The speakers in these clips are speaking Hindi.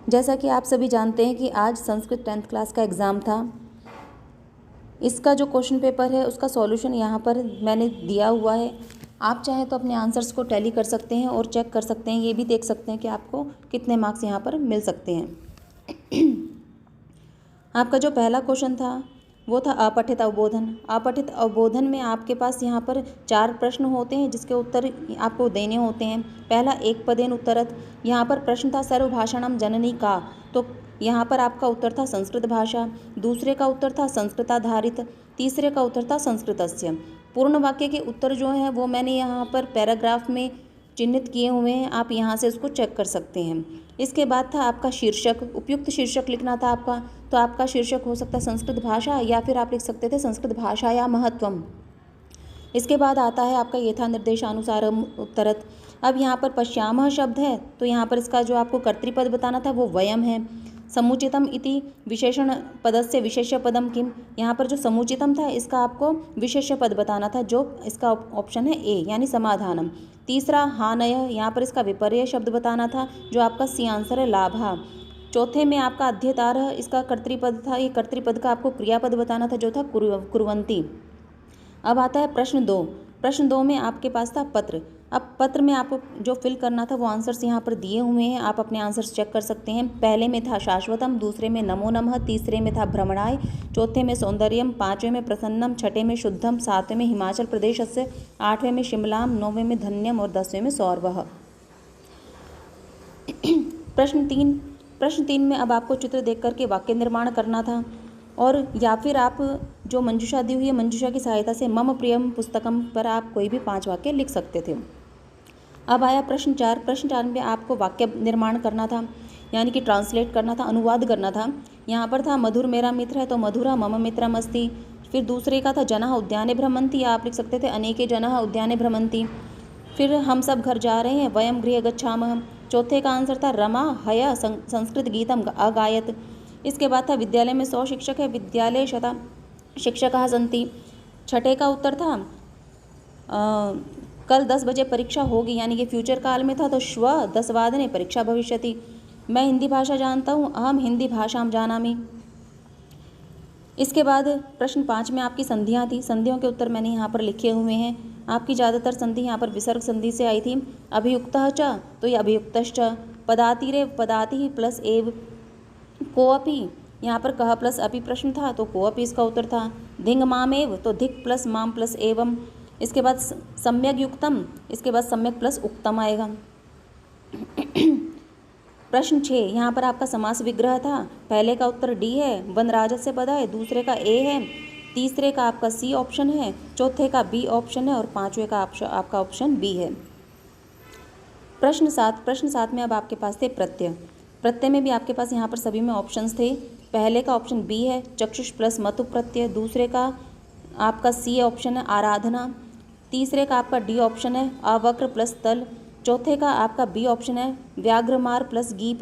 जैसा कि आप सभी जानते हैं कि आज संस्कृत 10th क्लास का एग्ज़ाम था। इसका जो क्वेश्चन पेपर है उसका सॉल्यूशन यहाँ पर मैंने दिया हुआ है। आप चाहें तो अपने आंसर्स को टैली कर सकते हैं और चेक कर सकते हैं, ये भी देख सकते हैं कि आपको कितने मार्क्स यहाँ पर मिल सकते हैं। आपका जो पहला क्वेश्चन था वो था अपठित अवबोधन। अपठित अवबोधन में आपके पास यहाँ पर 4 प्रश्न होते हैं जिसके उत्तर आपको देने होते हैं। पहला एक पदेन उत्तरत। यहाँ पर प्रश्न था सर्वभाषाणां जननी का, तो यहाँ पर आपका उत्तर था संस्कृत भाषा। दूसरे का उत्तर था संस्कृताधारित। तीसरे का उत्तर था संस्कृतस्य। पूर्ण वाक्य के उत्तर जो हैं वो मैंने यहाँ पर पैराग्राफ में चिन्हित किए हुए हैं, आप यहाँ से उसको चेक कर सकते हैं। इसके बाद था आपका शीर्षक, उपयुक्त शीर्षक लिखना था आपका, तो आपका शीर्षक हो सकता है संस्कृत भाषा या फिर आप लिख सकते थे संस्कृत भाषा या महत्वम। इसके बाद आता है आपका यथा निर्देशानुसारम उत्तरत। अब यहाँ पर पश्यामः शब्द है तो यहाँ पर इसका जो आपको कर्तृपद बताना था वो वयम है। समुचितम इति विशेषण पदस्य विशेष्य पदम किम, यहाँ पर जो समुचितम था इसका आपको विशेष्य पद बताना था, जो इसका ऑप्शन है ए यानी समाधानम। तीसरा हानय, यहाँ पर इसका विपर्य शब्द बताना था, जो आपका सी आंसर है लाभा। चौथे में आपका अध्येतारः, इसका कर्तृपद था, ये कर्तृपद का आपको क्रियापद बताना था जो था कुर्वन्ति। अब आता है प्रश्न 2। प्रश्न 2 में आपके पास था पत्र। अब पत्र में आपको जो फिल करना था वो आंसर्स यहाँ पर दिए हुए हैं, आप अपने आंसर्स चेक कर सकते हैं। पहले में था शाश्वतम, दूसरे में नमो नमः, तीसरे में था भ्रमणाय, चौथे में सौंदर्यम, पाँचवें में प्रसन्नम, छठे में शुद्धम, सातवें में हिमाचल प्रदेशस्य, आठवें में शिमलाम, नौवें में धन्यम और 10वें में सौरभः। प्रश्न 3 में अब आपको चित्र देख करके वाक्य निर्माण करना था, और या फिर आप जो मंजूषा दी हुई है मंजूषा की सहायता से मम प्रियम पुस्तकम पर आप कोई भी 5 वाक्य लिख सकते थे। अब आया प्रश्न 4। प्रश्न 4 में आपको वाक्य निर्माण करना था, यानी कि ट्रांसलेट करना था, अनुवाद करना था। यहाँ पर था मधुर मेरा मित्र है तो मधुरा मम मित्रम अस्ति। फिर दूसरे का था जनः उद्याने भ्रमन्ति, आप लिख सकते थे अनेके जनः उद्याने भ्रमन्ति। फिर हम सब घर जा रहे हैं, वयम गृह गच्छामः। चौथे का आंसर था रमा हय संस्कृत गीतम अगायत। इसके बाद था विद्यालय में 100 शिक्षक है, विद्यालय शता शिक्षकाः सन्ति। छठे का उत्तर था कल 10 बजे परीक्षा होगी, यानी कि फ्यूचर काल में था, तो श्व 10 वादने परीक्षा भविष्यति। मैं हिंदी भाषा जानता हूँ, अहम हिंदी भाषाम जानामि। इसके बाद प्रश्न 5 में आपकी संधियाँ थी, संधियों के उत्तर मैंने यहाँ पर लिखे हुए हैं। आपकी ज़्यादातर संधि यहाँ पर विसर्ग संधि से आई थी। अभियुक्तः च तो ये अभियुक्तश्च, पदातिरेव पदाति प्लस एव, कोअपि यहाँ पर कह प्लस अपि प्रश्न था तो कोअपि इसका उत्तर था। धिंग मामेव तो धिक प्लस माम प्लस एवं। इसके बाद सम्यक युक्तम, इसके बाद सम्यक प्लस उक्तम आएगा। प्रश्न 6 यहाँ पर आपका समास विग्रह था। पहले का उत्तर डी है, वनराजस्य पद है, दूसरे का ए है, तीसरे का आपका सी ऑप्शन है, चौथे का बी ऑप्शन है और पाँचवें का आपका ऑप्शन बी है। प्रश्न 7 में अब आपके पास थे प्रत्यय। प्रत्यय में भी आपके पास यहाँ पर सभी में ऑप्शंस थे। पहले का ऑप्शन बी है चक्षुष प्लस मतु प्रत्यय, दूसरे का आपका सी ऑप्शन है आराधना, तीसरे का आपका डी ऑप्शन है अवक्र प्लस तल, चौथे का आपका बी ऑप्शन है व्याघ्रमार प्लस गीप,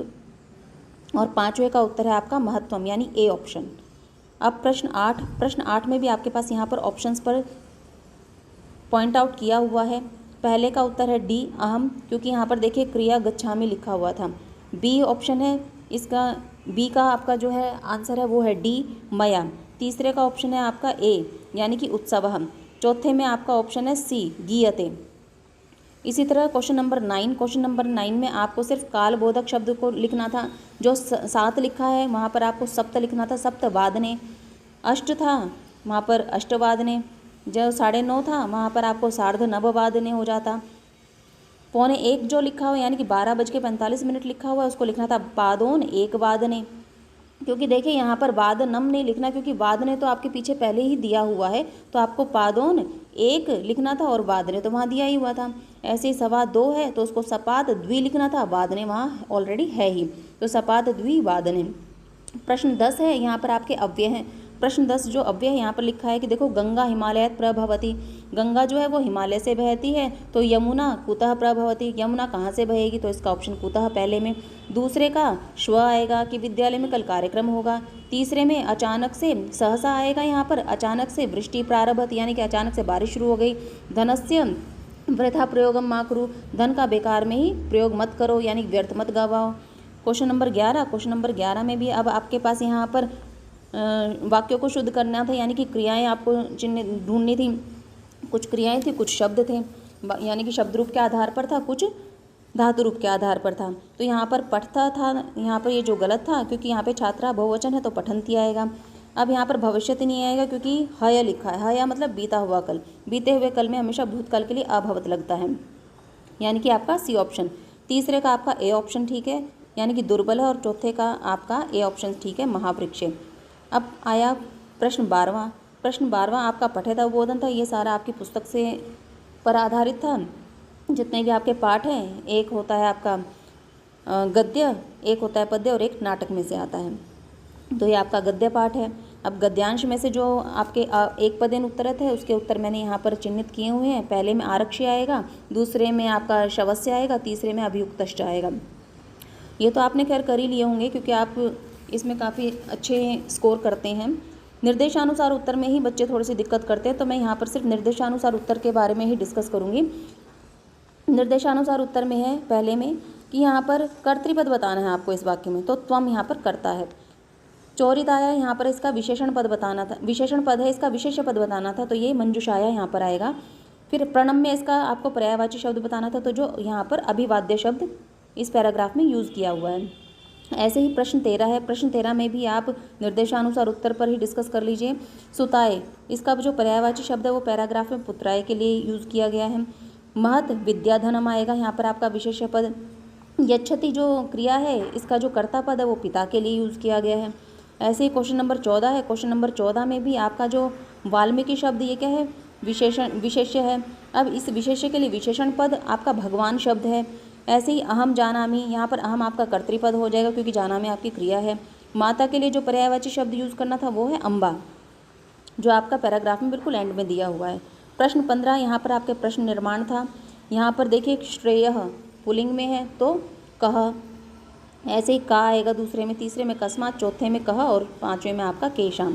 और पाँचवें का उत्तर है आपका महत्वम यानी ए ऑप्शन। अब प्रश्न 8 में भी आपके पास यहाँ पर ऑप्शंस पर पॉइंट आउट किया हुआ है। पहले का उत्तर है डी अहम, क्योंकि यहाँ पर देखिए क्रिया गच्छामि लिखा हुआ था। बी ऑप्शन है इसका, बी का आपका जो है आंसर है वो है डी मया। तीसरे का ऑप्शन है आपका ए यानी कि उत्सवः। चौथे में आपका ऑप्शन है सी गीयते। इसी तरह क्वेश्चन नंबर 9 में आपको सिर्फ कालबोधक शब्द को लिखना था। जो 7 लिखा है वहाँ पर आपको सप्त लिखना था, सप्त वादने। अष्ट था वहाँ पर अष्टवादने, जो 9:30 था वहाँ पर आपको 9:30 वादने हो जाता। 1:45 जो लिखा हुआ यानी कि 12:45 लिखा हुआ है उसको लिखना था पादोन 1 वादने, क्योंकि देखिए यहाँ पर वादनम नहीं लिखना, क्योंकि वादने तो आपके पीछे पहले ही दिया हुआ है, तो आपको पादोन 1 लिखना था और वादने तो वहाँ दिया ही हुआ था। ऐसे ही सवा 2 है तो उसको सपाद द्वि लिखना था, वादने वहाँ ऑलरेडी है ही, तो सपाद द्वि वादने। प्रश्न 10 है, यहाँ पर आपके अव्यय हैं। प्रश्न 10 जो अव्यय है यहाँ पर लिखा है कि देखो गंगा हिमालयात प्रभवती, गंगा जो है वो हिमालय से बहती है, तो यमुना कुतः प्रभवती, यमुना कहाँ से बहेगी, तो इसका ऑप्शन कुतः पहले में। दूसरे का श्व आएगा कि विद्यालय में कल कार्यक्रम होगा। तीसरे में अचानक से सहसा आएगा, यहाँ पर अचानक से वृष्टि प्रारभत यानी कि अचानक से बारिश शुरू हो गई। धनस्य वृथा प्रयोगम मा कुरु, धन का बेकार में ही प्रयोग मत करो यानी व्यर्थ मत गवाओ। क्वेश्चन नंबर 11, क्वेश्चन नंबर 11 में भी अब आपके पास यहाँ पर वाक्यों को शुद्ध करना था, यानी कि क्रियाएं आपको चिन्ह ढूंढनी थी। कुछ क्रियाएं थी, कुछ शब्द थे, यानी कि शब्द रूप के आधार पर था, कुछ धातु रूप के आधार पर था। तो यहाँ पर पठता था, यहाँ पर ये जो गलत था, क्योंकि यहाँ पे छात्रा बहुवचन है तो पठंती आएगा। अब यहाँ पर भविष्यति नहीं आएगा क्योंकि हय लिखा है। हया मतलब बीता हुआ कल, बीते हुए कल में हमेशा भूतकाल के लिए अभवत लगता है, यानी कि आपका सी ऑप्शन। तीसरे का आपका ए ऑप्शन ठीक है, यानी कि दुर्बल है, और चौथे का आपका ए ऑप्शन ठीक है, महावृक्ष। अब आया प्रश्न 12वां। प्रश्न 12वां आपका पठेता उद्बोधन था। ये सारा आपकी पुस्तक से पर आधारित था। जितने भी आपके पाठ हैं, एक होता है आपका गद्य, एक होता है पद्य, और एक नाटक में से आता है। तो ये आपका गद्य पाठ है। अब गद्यांश में से जो आपके एक पदेन उत्तरत है, उसके उत्तर मैंने यहाँ पर चिन्हित किए हुए हैं। पहले में आरक्ष्य आएगा, दूसरे में आपका शवस्य आएगा, तीसरे में अभियुक्तश्च आएगा। ये तो आपने खैर कर ही लिए होंगे क्योंकि आप इसमें काफ़ी अच्छे स्कोर करते हैं। निर्देशानुसार उत्तर में ही बच्चे थोड़ी सी दिक्कत करते हैं, तो मैं यहाँ पर सिर्फ निर्देशानुसार उत्तर के बारे में ही डिस्कस करूँगी। निर्देशानुसार उत्तर में है पहले में कि यहाँ पर कर्तृपद बताना है आपको इस वाक्य में, तो त्वम यहाँ पर करता है। चौरिताया यहाँ पर इसका विशेषण पद बताना था, विशेषण पद है, इसका विशेष्य पद बताना था, तो ये मंजुषाया यहाँ पर आएगा। फिर प्रणम में इसका आपको पर्यायवाची शब्द बताना था, तो जो यहाँ पर अभिवाद्य शब्द इस पैराग्राफ में यूज़ किया हुआ है। ऐसे ही प्रश्न 13 है। प्रश्न 13 में भी आप निर्देशानुसार उत्तर पर ही डिस्कस कर लीजिए। सुताए, इसका जो पर्यायवाची शब्द है वो पैराग्राफ में पुत्राय के लिए यूज़ किया गया है। महत विद्याधनम आएगा यहाँ पर आपका विशेष्य पद। यच्छति जो क्रिया है, इसका जो कर्ता पद है वो पिता के लिए यूज़ किया गया है। ऐसे ही क्वेश्चन नंबर 14 है। क्वेश्चन नंबर 14 में भी आपका जो वाल्मीकि शब्द, ये क्या है, विशेष्य है। अब इस विशेष्य के लिए विशेषण पद आपका भगवान शब्द है। ऐसे ही अहम जानामि, यहाँ पर अहम आपका कर्तृपद हो जाएगा क्योंकि जानामि आपकी क्रिया है। माता के लिए जो पर्यायवाची शब्द यूज़ करना था वो है अम्बा, जो आपका पैराग्राफ में बिल्कुल एंड में दिया हुआ है। प्रश्न 15, यहाँ पर आपके प्रश्न निर्माण था। यहाँ पर देखिए श्रेय पुल्लिंग में है तो कह, ऐसे ही का आएगा दूसरे में, तीसरे में कस्मात, चौथे में कह, और पाँचवें में आपका केशाम।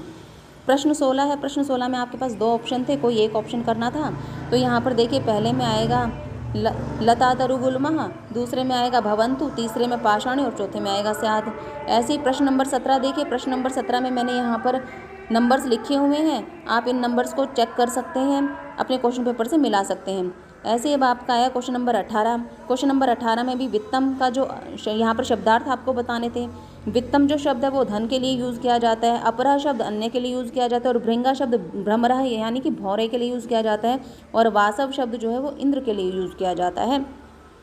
प्रश्न 16 है। प्रश्न 16 में आपके पास दो ऑप्शन थे, कोई एक ऑप्शन करना था। तो यहाँ पर देखिए पहले में आएगा लता तरुगुल्मः, दूसरे में आएगा भवंतु, तीसरे में पाषाणी, और चौथे में आएगा स्यात्। ऐसे ही प्रश्न नंबर 17 देखिए। प्रश्न नंबर 17 में मैंने यहाँ पर नंबर्स लिखे हुए हैं, आप इन नंबर्स को चेक कर सकते हैं, अपने क्वेश्चन पेपर से मिला सकते हैं। ऐसे ही अब आपका आया क्वेश्चन नंबर 18। क्वेश्चन नंबर 18 में भी वित्तम का जो यहाँ पर शब्दार्थ आपको बताने थे। वित्तम जो शब्द है वो धन के लिए यूज़ किया जाता है, अपरह शब्द अन्य के लिए यूज़ किया जाता है, और भृंगा शब्द भ्रमरह यानी कि भौरे के लिए यूज़ किया जाता है, और वासव शब्द जो है वो इंद्र के लिए यूज़ किया जाता है।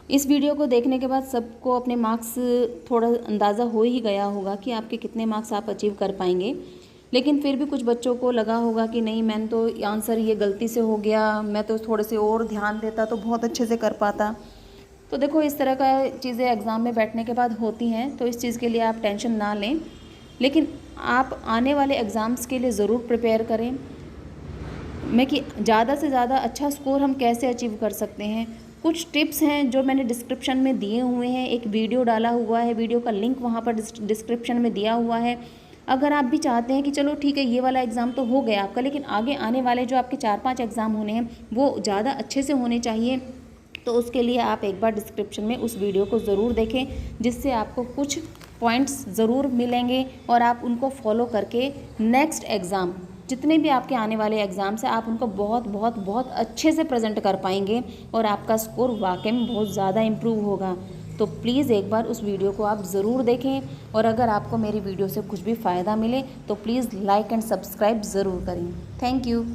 इस वीडियो को देखने के बाद सबको अपने मार्क्स थोड़ा अंदाज़ा हो ही गया होगा कि आपके कितने मार्क्स आप अचीव कर पाएंगे, लेकिन फिर भी कुछ बच्चों को लगा होगा कि नहीं, मैंने तो आंसर ये गलती से हो गया, मैं तो थोड़े से और ध्यान देता तो बहुत अच्छे से कर पाता। तो देखो इस तरह का चीज़ें एग्ज़ाम में बैठने के बाद होती हैं, तो इस चीज़ के लिए आप टेंशन ना लें, लेकिन आप आने वाले एग्ज़ाम्स के लिए ज़रूर प्रिपेयर करें। मैं कि ज़्यादा से ज़्यादा अच्छा स्कोर हम कैसे अचीव कर सकते हैं, कुछ टिप्स हैं जो मैंने डिस्क्रिप्शन में दिए हुए हैं। एक वीडियो डाला हुआ है, वीडियो का लिंक वहाँ पर डिस्क्रिप्शन में दिया हुआ है। अगर आप भी चाहते हैं कि चलो ठीक है ये वाला एग्ज़ाम तो हो गया आपका, लेकिन आगे आने वाले जो आपके 4-5 एग्ज़ाम होने हैं वो ज़्यादा अच्छे से होने चाहिए, तो उसके लिए आप एक बार डिस्क्रिप्शन में उस वीडियो को ज़रूर देखें, जिससे आपको कुछ पॉइंट्स ज़रूर मिलेंगे और आप उनको फॉलो करके नेक्स्ट एग्ज़ाम, जितने भी आपके आने वाले एग्ज़ाम्स हैं, आप उनको बहुत बहुत बहुत अच्छे से प्रेजेंट कर पाएंगे और आपका स्कोर वाकई में बहुत ज़्यादा इम्प्रूव होगा। तो प्लीज़ एक बार उस वीडियो को आप ज़रूर देखें, और अगर आपको मेरी वीडियो से कुछ भी फ़ायदा मिले तो प्लीज़ लाइक एंड सब्सक्राइब ज़रूर करें। Thank you.